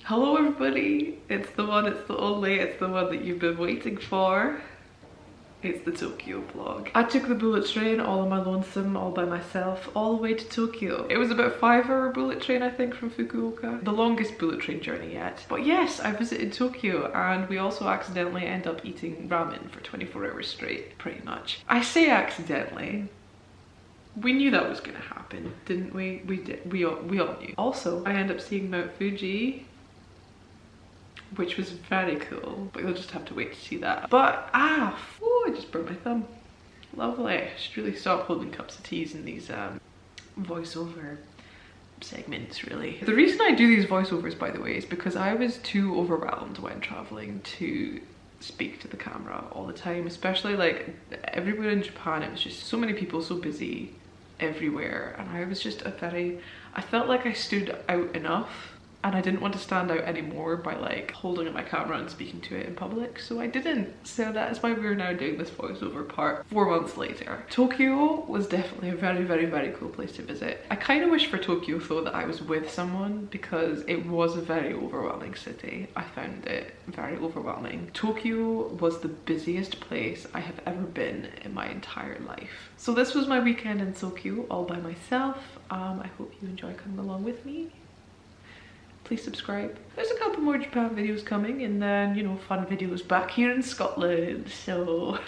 Hello everybody, it's the one, it's the only, it's the one that you've been waiting for. It's the Tokyo vlog. I took the bullet train all on my lonesome, all by myself, all the way to Tokyo. It was about a 5-hour bullet train, I think, from Fukuoka. The longest bullet train journey yet. But yes, I visited Tokyo and we also accidentally end up eating ramen for 24 hours straight, pretty much. I say accidentally. We knew that was gonna happen, didn't we? We did. We all knew. Also, I ended up seeing Mount Fuji, which was very cool, but you'll just have to wait to see that. But I just burnt my thumb. Lovely. I should really stop holding cups of teas in these voiceover segments, really. The reason I do these voiceovers, by the way, is because I was too overwhelmed when traveling to speak to the camera all the time, especially like everywhere in Japan. It was just so many people, so busy everywhere, and I was just I felt like I stood out enough and I didn't want to stand out anymore by like holding up my camera and speaking to it in public, so I didn't. So that's why we're now doing this voiceover part 4 months later. Tokyo was definitely a very cool place to visit. I kind of wish for Tokyo though that I was with someone, because it was a very overwhelming city. I found it very overwhelming. Tokyo was the busiest place I have ever been in my entire life. So this was my weekend in Tokyo all by myself. I hope you enjoy coming along with me. Please subscribe. There's a couple more Japan videos coming, and then, you know, fun videos back here in Scotland, so.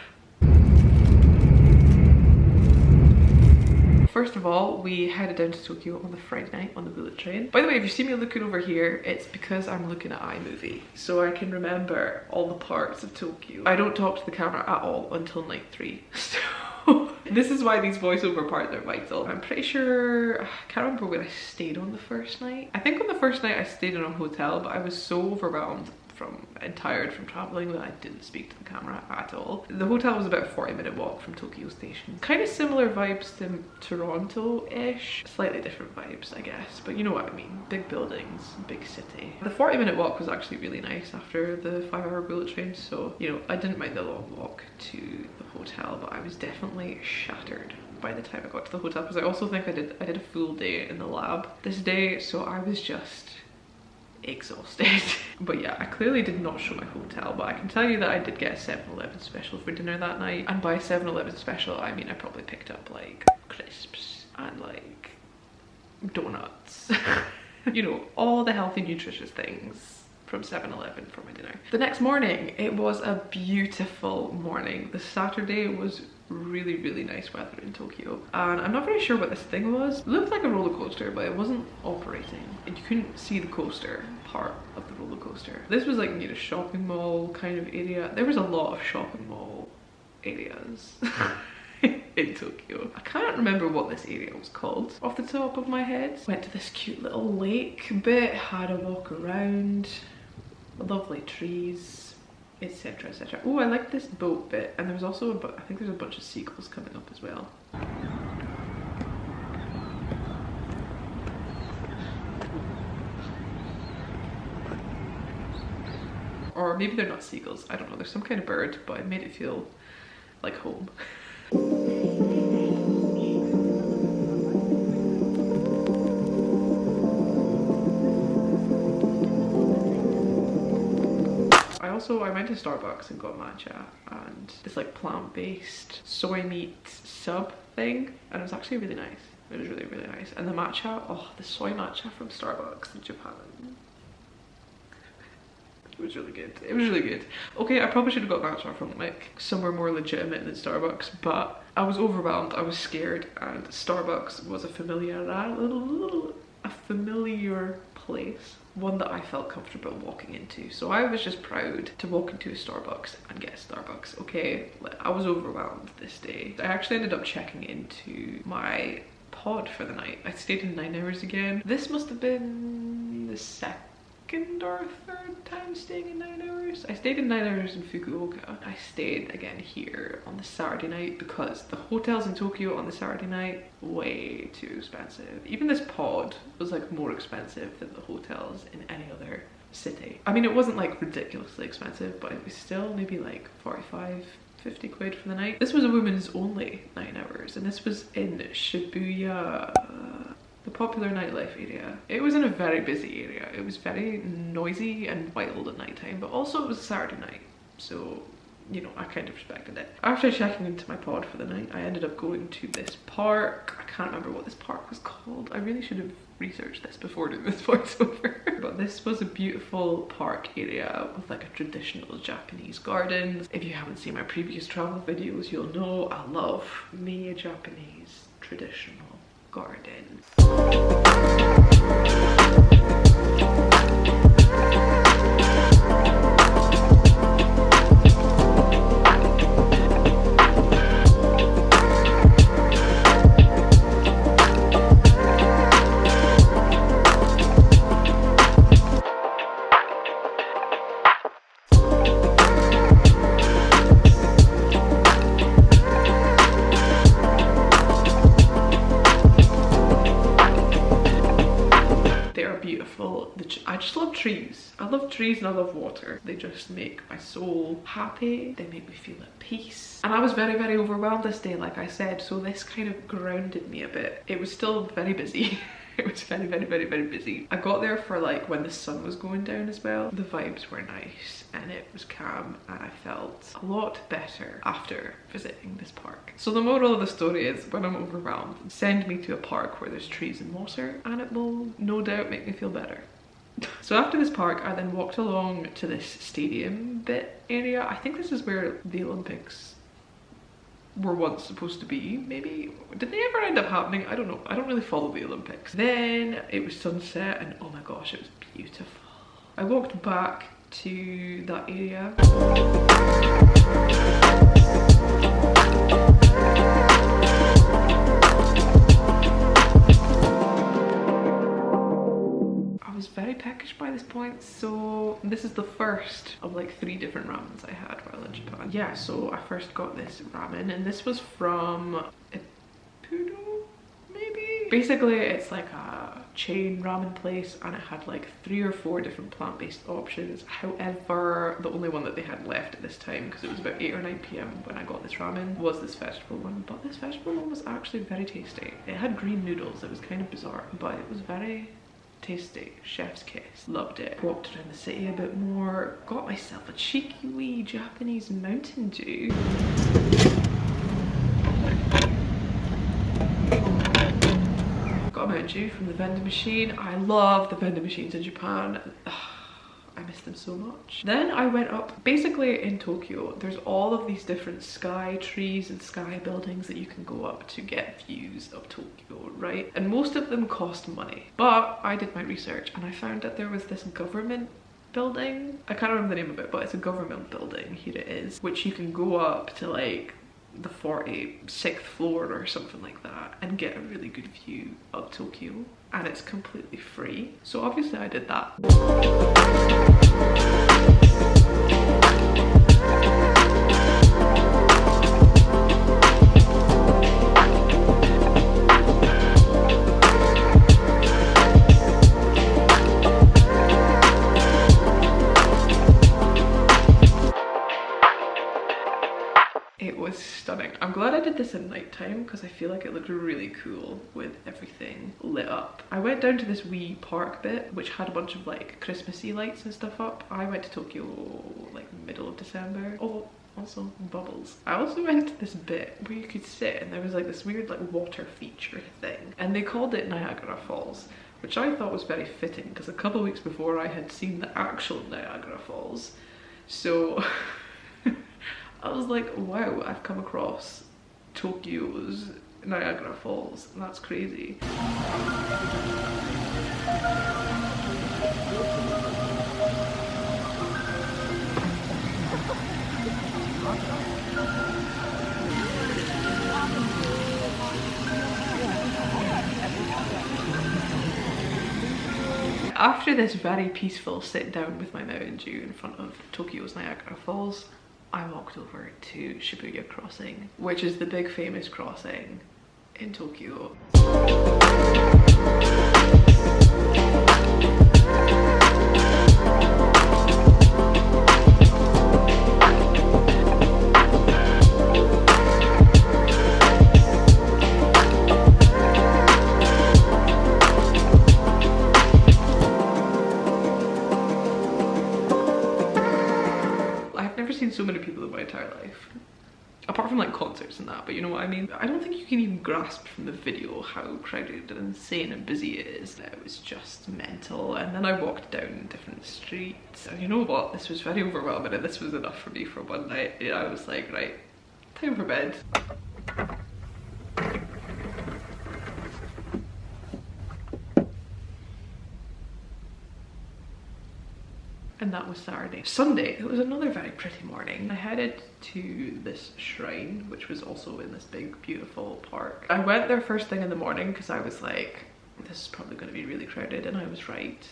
First of all, we headed down to Tokyo on the Friday night on the bullet train. By the way, if you see me looking over here, it's because I'm looking at iMovie, so I can remember all the parts of Tokyo. I don't talk to the camera at all until night 3, so this is why these voiceover parts are vital. I'm pretty sure, I can't remember where I stayed on the first night. I think on the first night I stayed in a hotel, but I was so overwhelmed and tired from traveling that I didn't speak to the camera at all. The hotel was about a 40-minute walk from Tokyo Station. Kind of similar vibes to Toronto-ish. Slightly different vibes, I guess, but you know what I mean. Big buildings, big city. The 40-minute walk was actually really nice after the 5-hour bullet train, so, you know, I didn't mind the long walk to the hotel, but I was definitely shattered by the time I got to the hotel, because I also think I did a full day in the lab this day, so I was just exhausted. But yeah, I clearly did not show my hotel, but I can tell you that I did get a 7-Eleven special for dinner that night, and by 7-Eleven special I mean I probably picked up like crisps and like donuts you know, all the healthy nutritious things from 7-Eleven for my dinner. The next morning, it was a beautiful morning. The Saturday was really nice weather in Tokyo, and I'm not very sure what this thing was. It looked like a roller coaster, but it wasn't operating, and you couldn't see the coaster part of the roller coaster. This was like near a shopping mall kind of area. There was a lot of shopping mall areas in Tokyo. I can't remember what this area was called off the top of my head. Went to this cute little lake bit, had a walk around, lovely trees, etc, etc. Oh, I like this boat bit, and there's also I think there's a bunch of seagulls coming up as well. Or maybe they're not seagulls, I don't know, there's some kind of bird, but it made it feel like home. I went to Starbucks and got matcha and this like plant-based soy meat sub thing, and it was actually really nice. It was really nice. And the matcha, oh, the soy matcha from Starbucks in Japan, it was really good. It was really good. Okay, I probably should have got matcha from like somewhere more legitimate than Starbucks, but I was overwhelmed, I was scared, and Starbucks was a familiar place, one that I felt comfortable walking into. So I was just proud to walk into a Starbucks and get a Starbucks. Okay, I was overwhelmed this day. I actually ended up checking into my pod for the night. I stayed in 9 hours again. This must have been the second or third time staying in 9 hours. I stayed in 9 hours in Fukuoka. I stayed again here on the Saturday night because the hotels in Tokyo on the Saturday night, way too expensive. Even this pod was like more expensive than the hotels in any other city. I mean, it wasn't like ridiculously expensive, but it was still maybe like 45–50 quid for the night. This was a women's only 9 hours, and this was in Shibuya, the popular nightlife area. It was in a very busy area. It was very noisy and wild at night time, but also it was a Saturday night, so you know, I kind of respected it. After checking into my pod for the night, I ended up going to this park. I can't remember what this park was called. I really should have researched this before doing this voiceover. But this was a beautiful park area with like a traditional Japanese gardens. If you haven't seen my previous travel videos, you'll know I love me a Japanese traditional garden. I just love trees. I love trees and I love water. They just make my soul happy. They make me feel at peace. And I was very, very overwhelmed this day, like I said, so this kind of grounded me a bit. It was still very busy. It was very, very, very, very busy. I got there for like when the sun was going down as well. The vibes were nice and it was calm and I felt a lot better after visiting this park. So the moral of the story is, when I'm overwhelmed, send me to a park where there's trees and water and it will no doubt make me feel better. So after this park, I then walked along to this stadium bit area. I think this is where the Olympics were once supposed to be, maybe. Did they ever end up happening? I don't know. I don't really follow the Olympics. Then it was sunset and oh my gosh, it was beautiful. I walked back to that area. I was very peckish by this point, so this is the first of like 3 different ramens I had while in Japan. Yeah, so I first got this ramen and this was from Ippudo, maybe? Basically it's like a chain ramen place and it had like 3 or 4 different plant-based options. However, the only one that they had left at this time, because it was about 8 or 9 p.m. when I got this ramen, was this vegetable one. But this vegetable one was actually very tasty. It had green noodles. It was kind of bizarre, but it was very tasty. Chef's kiss. Loved it. Walked around the city a bit more. Got myself a cheeky wee Japanese Mountain Dew. Got a Mountain Dew from the vending machine. I love the vending machines in Japan. I miss them so much. Then I went up, basically in Tokyo, there's all of these different sky trees and sky buildings that you can go up to get views of Tokyo, right? And most of them cost money. But I did my research and I found that there was this government building. I can't remember the name of it, but it's a government building, here it is, which you can go up to like the 46th floor or something like that and get a really good view of Tokyo, and it's completely free. So obviously I did that. It was stunning. I'm glad I did this at night time because I feel like it looked really cool with everything lit up. I went down to this wee park bit which had a bunch of like Christmassy lights and stuff up. I went to Tokyo like middle of December. Oh, also bubbles. I also went to this bit where you could sit and there was like this weird like water feature thing and they called it Niagara Falls, which I thought was very fitting because a couple of weeks before I had seen the actual Niagara Falls. So I was like, wow, I've come across Tokyo's Niagara Falls, and that's crazy. After this very peaceful sit down with my Mountain Dew in front of Tokyo's Niagara Falls, I walked over to Shibuya Crossing, which is the big famous crossing in Tokyo. seen so many people in my entire life. Apart from like concerts and that, but you know what I mean? I don't think you can even grasp from the video how crowded and insane and busy it is. It was just mental. And then I walked down different streets. And you know what? This was very overwhelming and this was enough for me for one night. I was like, right, time for bed. And that was Saturday. Sunday, it was another very pretty morning. I headed to this shrine, which was also in this big, beautiful park. I went there first thing in the morning because I was like, this is probably going to be really crowded, and I was right.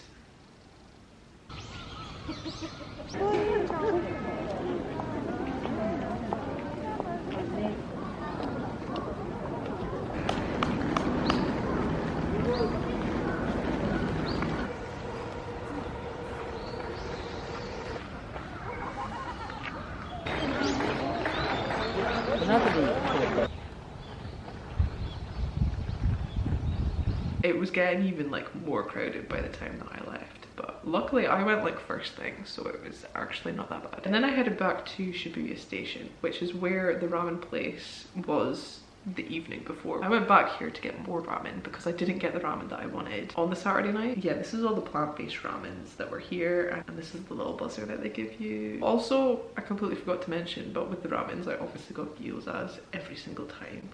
It was getting even like more crowded by the time that I left, but luckily I went like first thing, so it was actually not that bad. And then I headed back to Shibuya station, which is where the ramen place was the evening before. I went back here to get more ramen because I didn't get the ramen that I wanted on the Saturday night. Yeah, this is all the plant-based ramens that were here, and this is the little buzzer that they give you. Also, I completely forgot to mention, but with the ramens I obviously got gyozas every single time.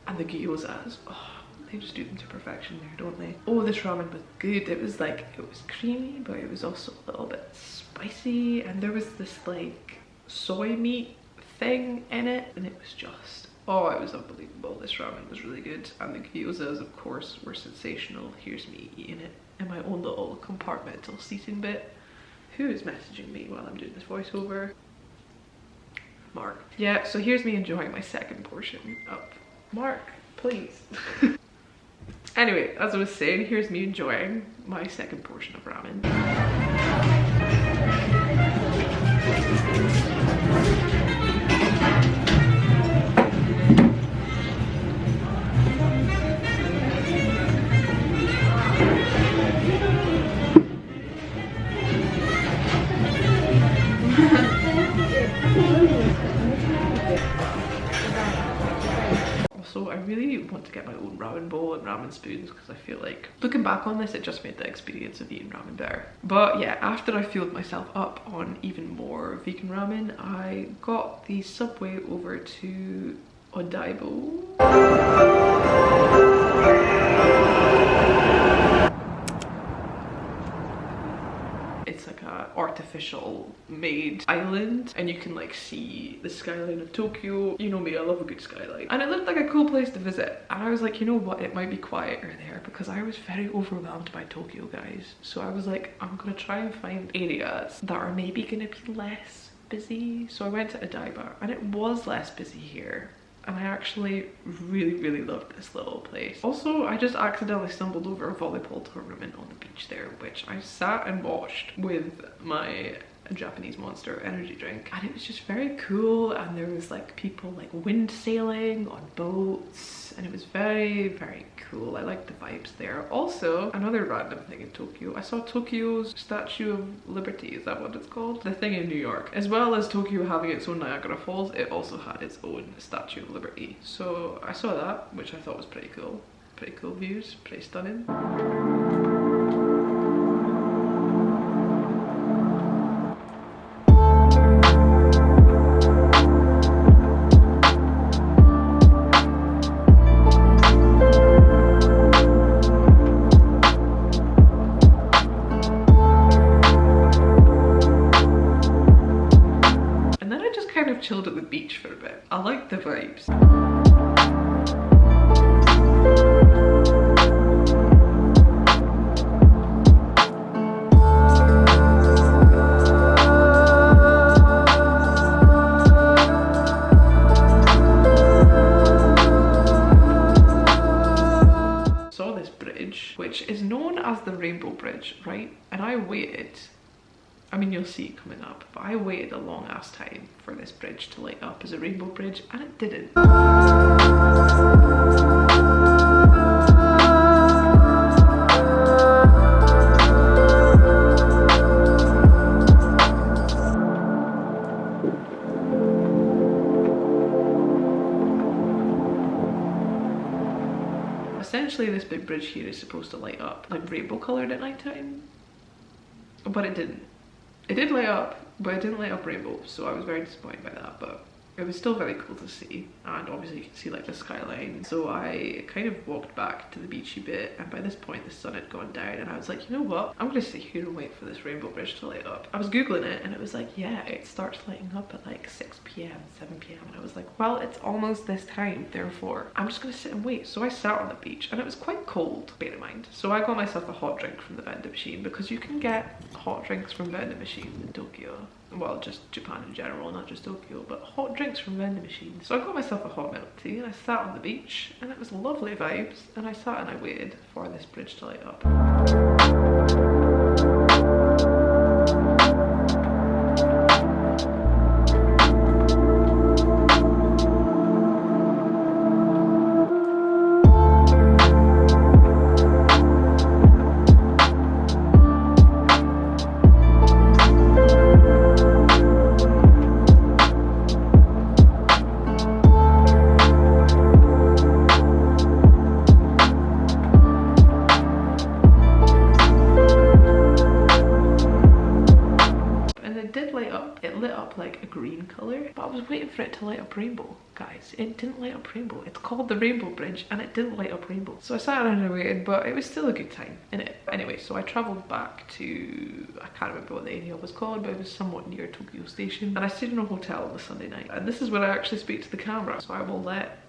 And the gyozas, oh, they just do them to perfection there, don't they? Oh, this ramen was good. It was like, it was creamy, but it was also a little bit spicy, and there was this like soy meat thing in it, and it was just, oh, it was unbelievable. This ramen was really good, and the gyozas, of course, were sensational. Here's me eating it in my own little compartmental seating bit. Who is messaging me while I'm doing this voiceover? Mark. Yeah, so here's me enjoying my second portion of Mark, please. Anyway, as I was saying, here's me enjoying my second portion of ramen. Also, I really want to get my own ramen bowl and ramen spoons because I feel like, looking back on this, it just made the experience of eating ramen better. But yeah, after I fueled myself up on even more vegan ramen, I got the subway over to Odaiba. It's like a artificial made island, and you can like see the skyline of Tokyo. You know me, I love a good skyline. And it looked like a cool place to visit. And I was like, you know what, it might be quieter there because I was very overwhelmed by Tokyo, guys. So I was like, I'm gonna try and find areas that are maybe gonna be less busy. So I went to Odaiba, and it was less busy here. And I actually really loved this little place. Also, I just accidentally stumbled over a volleyball tournament on the beach there, which I sat and watched with my Japanese Monster energy drink, and it was just very cool. And there was like people like wind sailing on boats, and it was very cool. I liked the vibes there. Also, another random thing in Tokyo, I saw Tokyo's Statue of Liberty, is that what it's called? The thing in New York. As well as Tokyo having its own Niagara Falls, it also had its own Statue of Liberty. So I saw that, which I thought was pretty cool. Pretty cool views, pretty stunning. Chilled at the beach for a bit. I like the vibes. Saw this bridge, which is known as the Rainbow Bridge, right? And I waited, I mean, you'll see it coming up, but I waited a long ass time for this bridge to light up as a rainbow bridge, and it didn't. bridge here is supposed to light up like rainbow coloured at night time, but it didn't. It did light up, but it didn't light up rainbow, so I was very disappointed by that, but it was still very cool to see, and obviously you can see like the skyline. So I kind of walked back to the beachy bit, and by this point the sun had gone down, and I was like, you know what, I'm gonna sit here and wait for this rainbow bridge to light up. I was googling it and it was like, yeah, it starts lighting up at like 6 p.m, 7 p.m, and I was like, well, it's almost this time, therefore I'm just gonna sit and wait. So I sat on the beach, and it was quite cold, bear in mind, so I got myself a hot drink from the vending machine, because you can get hot drinks from vending machines in Tokyo. Well, just Japan in general, not just Tokyo, but hot drinks from vending machines. So I got myself a hot milk tea and I sat on the beach, and it was lovely vibes, and I sat and I waited for this bridge to light up. Like a green color, but I was waiting for it to light up rainbow, guys. It didn't light up rainbow. It's called the Rainbow Bridge, and it didn't light up rainbow. So I sat around and waited, but it was still a good time, innit? Anyway, so I travelled back to, I can't remember what the area was called, but it was somewhat near Tokyo Station, and I stayed in a hotel on the Sunday night, and this is where I actually speak to the camera, so I will let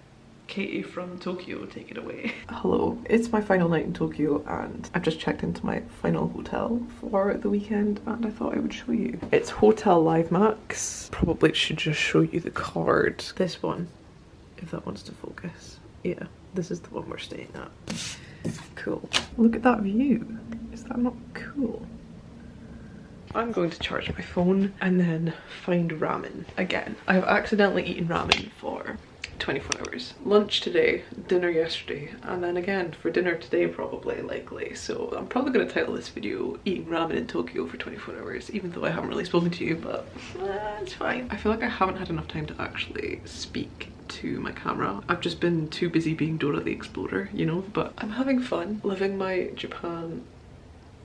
Katie from Tokyo take it away. Hello, it's my final night in Tokyo, and I've just checked into my final hotel for the weekend, and I thought I would show you. It's Hotel Live Max. Probably should just show you the card. This one, if that wants to focus. Yeah, this is the one we're staying at. Cool. Look at that view. Is that not cool? I'm going to charge my phone and then find ramen again. I've accidentally eaten ramen for 24 hours. Lunch today, dinner yesterday, and then again for dinner today probably, likely. So I'm probably going to title this video Eating Ramen in Tokyo for 24 hours, even though I haven't really spoken to you, but it's fine. I feel like I haven't had enough time to actually speak to my camera. I've just been too busy being Dora the Explorer, you know, but I'm having fun living my Japan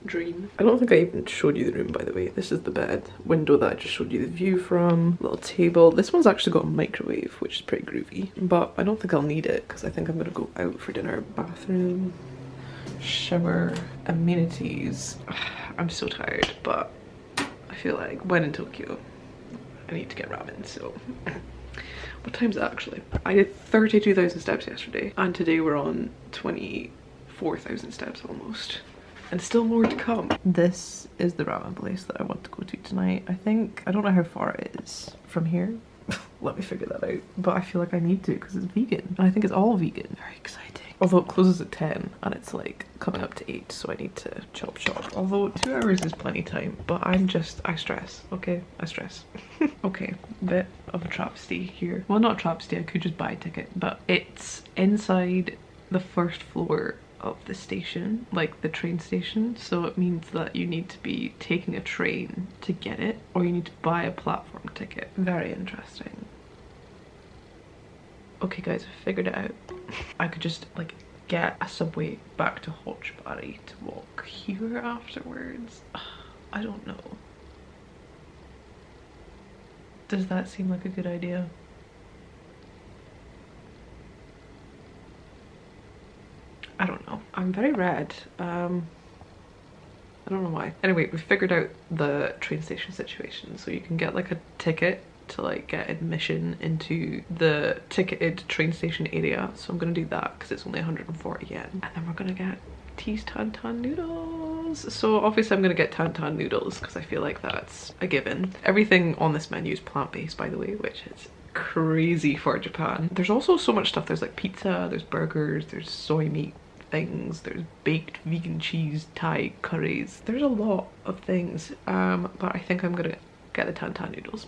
dream. I don't think I even showed you the room, by the way. This is the bed window that I just showed you the view from. Little table. This one's actually got a microwave, which is pretty groovy, but I don't think I'll need it because I think I'm gonna go out for dinner. Bathroom, shower, amenities. I'm so tired, but I feel like when in Tokyo I need to get ramen, so what time's it actually? I did 32,000 steps yesterday, and today we're on 24,000 steps almost. And still more to come. This is the ramen place that I want to go to tonight. I think, I don't know how far it is from here. Let me figure that out. But I feel like I need to because it's vegan. And I think it's all vegan. Very exciting. Although it closes at 10 and it's like coming up to 8, so I need to chop. Although 2 hours is plenty time, but I stress, okay? I stress. Okay, bit of a travesty here. Well, not a travesty, I could just buy a ticket, but it's inside the first floor of the station, like the train station, so it means that you need to be taking a train to get it, or you need to buy a platform ticket. Very interesting. Okay guys, I figured it out. I could just like get a subway back to Hochibari to walk here afterwards. I don't know. Does that seem like a good idea? I don't know. I'm very red. I don't know why. Anyway, we figured out the train station situation. So you can get like a ticket to like get admission into the ticketed train station area. So I'm gonna do that because it's only 140 yen. And then we're gonna get T's Tantan noodles. So obviously I'm gonna get Tantan noodles because I feel like that's a given. Everything on this menu is plant-based, by the way, which is crazy for Japan. There's also so much stuff. There's like pizza, there's burgers, there's soy meat things, there's baked vegan cheese Thai curries. There's a lot of things, but I think I'm gonna get the Tantan noodles.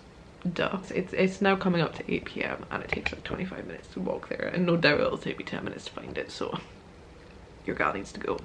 Duh. It's now coming up to 8 p.m. and it takes like 25 minutes to walk there, and no doubt it'll take me 10 minutes to find it, so your gal needs to go.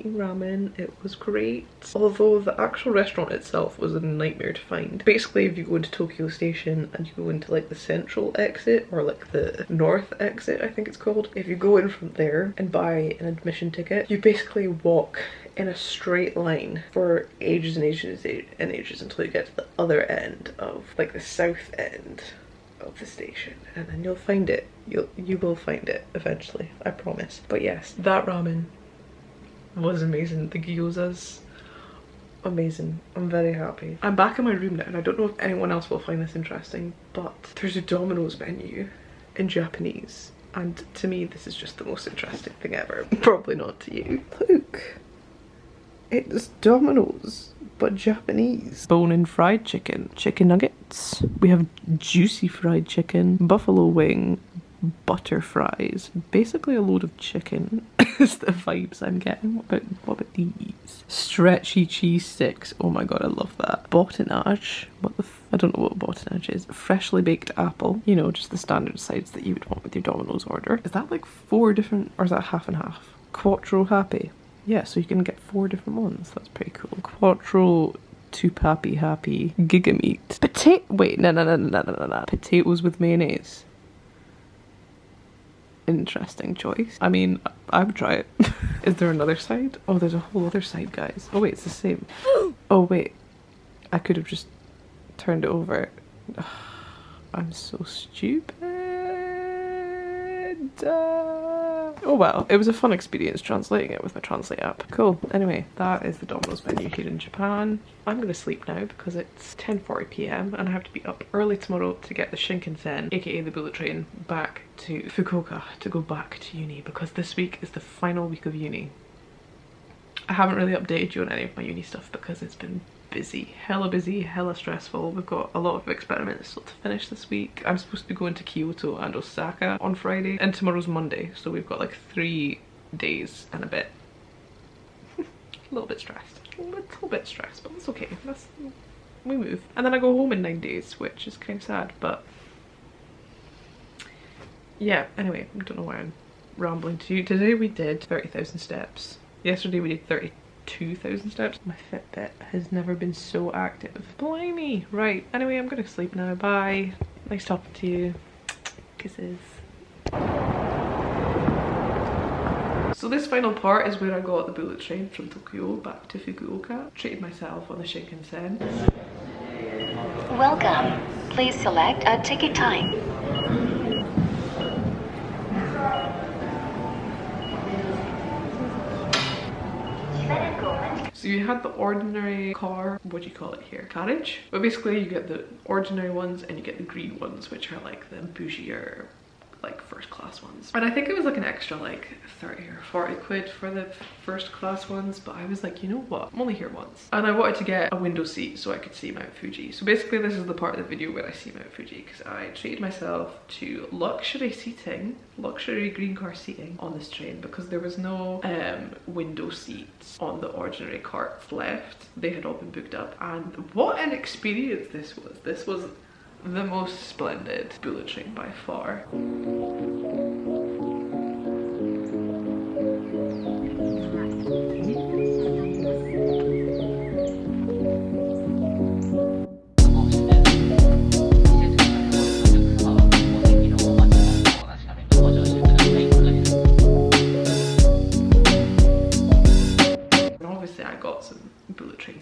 yummy ramen. It was great. Although the actual restaurant itself was a nightmare to find. Basically, if you go into Tokyo Station and you go into like the central exit, or like the north exit I think it's called, if you go in from there and buy an admission ticket, you basically walk in a straight line for ages and ages and ages until you get to the other end of like the south end of the station, and then you'll find it. You will find it eventually, I promise. But yes, that ramen was amazing. The gyozas, amazing. I'm very happy. I'm back in my room now, and I don't know if anyone else will find this interesting, but there's a Domino's menu in Japanese, and to me this is just the most interesting thing ever. Probably not to you. Look, it's Domino's but Japanese. Bone-in fried chicken, chicken nuggets. We have juicy fried chicken, buffalo wing, butter fries. Basically a load of chicken is the vibes I'm getting. What about these? Stretchy cheese sticks. Oh my god, I love that. Botinage. I don't know what botinage is. Freshly baked apple. You know, just the standard sides that you would want with your Domino's order. Is that like 4 different, or is that half and half? Quattro happy. Yeah, so you can get 4 different ones. That's pretty cool. Quattro two happy giga meat. Wait, no. Potatoes with mayonnaise. Interesting choice. I mean, I would try it. Is there another side? Oh, there's a whole other side, guys. Oh wait, it's the same. Oh wait, I could have just turned it over. I'm so stupid. Oh well, it was a fun experience translating it with my Translate app. Cool. Anyway, that is the Domino's menu here in Japan. I'm gonna sleep now because it's 10:40 p.m. and I have to be up early tomorrow to get the Shinkansen, aka the bullet train, back to Fukuoka to go back to uni, because this week is the final week of uni. I haven't really updated you on any of my uni stuff because it's been busy, hella stressful. We've got a lot of experiments still to finish this week. I'm supposed to be going to Kyoto and Osaka on Friday, and tomorrow's Monday, so we've got like 3 days and a bit. A little bit stressed, but it's okay. We move, and then I go home in 9 days, which is kind of sad, but yeah. Anyway, I don't know why I'm rambling to you. Today we did 30,000 steps. Yesterday we did 32,000 steps. My Fitbit has never been so active. Blimey. Right, anyway, I'm gonna sleep now. Bye. Nice talking to you. Kisses. So this final part is where I got the bullet train from Tokyo back to Fukuoka. Treated myself on the Shinkansen. Welcome. Please select a ticket time. So you had the ordinary car, what do you call it here? Carriage? But basically you get the ordinary ones and you get the green ones, which are like the bougier, like first class ones. And I think it was like an extra like 30 or 40 quid for the first class ones, but I was like, you know what, I'm only here once. And I wanted to get a window seat so I could see Mount Fuji. So basically this is the part of the video where I see Mount Fuji, because I treated myself to luxury seating, luxury green car seating on this train, because there was no window seats on the ordinary carts left. They had all been booked up, and what an experience this was. This was the most splendid bullet train by far.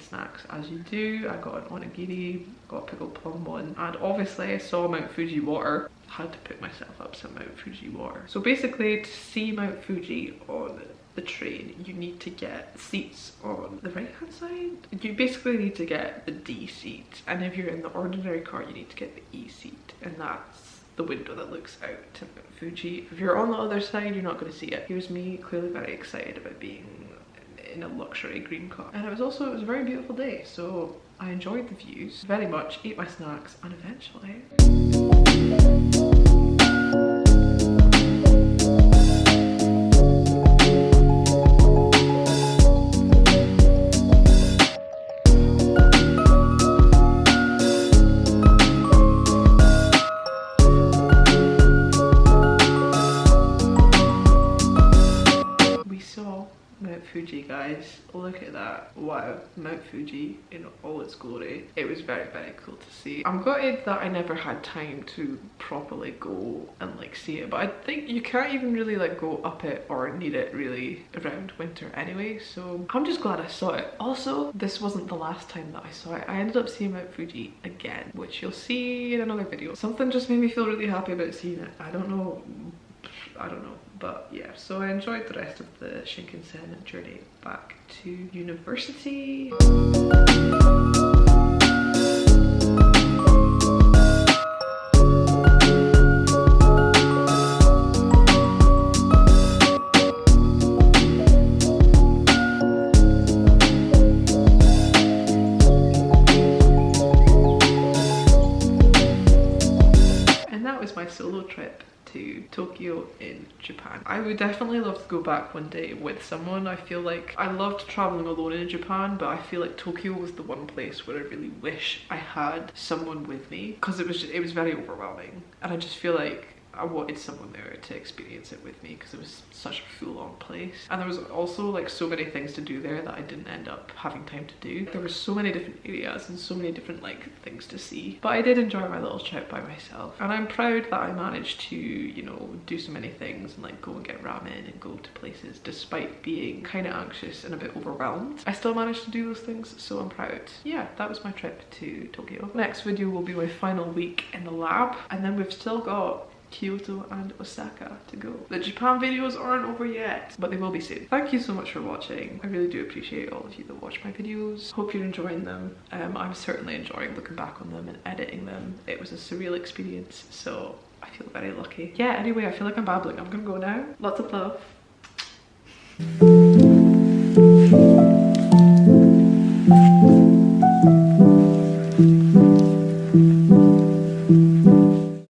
Snacks, as you do. I got an onigiri, got a pickled plum one, and obviously I saw Mount Fuji water. Had to pick myself up some Mount Fuji water. So basically, to see Mount Fuji on the train, you need to get seats on the right hand side. You basically need to get the D seat, and if you're in the ordinary car you need to get the E seat, and that's the window that looks out to Mount Fuji. If you're on the other side, you're not going to see it. Here's me clearly very excited about being in a luxury green car, and it was a very beautiful day, so I enjoyed the views very much, ate my snacks, and eventually we saw Mount Fuji, guys. at, wow, Mount Fuji in all its glory. It was very, very cool to see. I'm gutted that I never had time to properly go and like see it, but I think you can't even really like go up it or need it really around winter anyway, so I'm just glad I saw it. Also, this wasn't the last time that I saw it. I ended up seeing Mount Fuji again, which you'll see in another video. Something just made me feel really happy about seeing it. I don't know, but yeah, so I enjoyed the rest of the Shinkansen journey back to university. And that was my solo trip to Tokyo in Japan. I would definitely love to go back one day with someone. I feel like I loved traveling alone in Japan, but I feel like Tokyo was the one place where I really wish I had someone with me, because it was very overwhelming, and I just feel like I wanted someone there to experience it with me because it was such a full-on place. And there was also like so many things to do there that I didn't end up having time to do. There were so many different areas and so many different like things to see. But I did enjoy my little trip by myself. And I'm proud that I managed to, you know, do so many things and like go and get ramen and go to places despite being kind of anxious and a bit overwhelmed. I still managed to do those things, so I'm proud. Yeah, that was my trip to Tokyo. Next video will be my final week in the lab, and then we've still got Kyoto and Osaka to go. The Japan videos aren't over yet, but they will be soon. Thank you so much for watching. I really do appreciate all of you that watch my videos. Hope you're enjoying them. I'm certainly enjoying looking back on them and editing them. It was a surreal experience, so I feel very lucky. Yeah, anyway, I feel like I'm babbling. I'm gonna go now. Lots of love.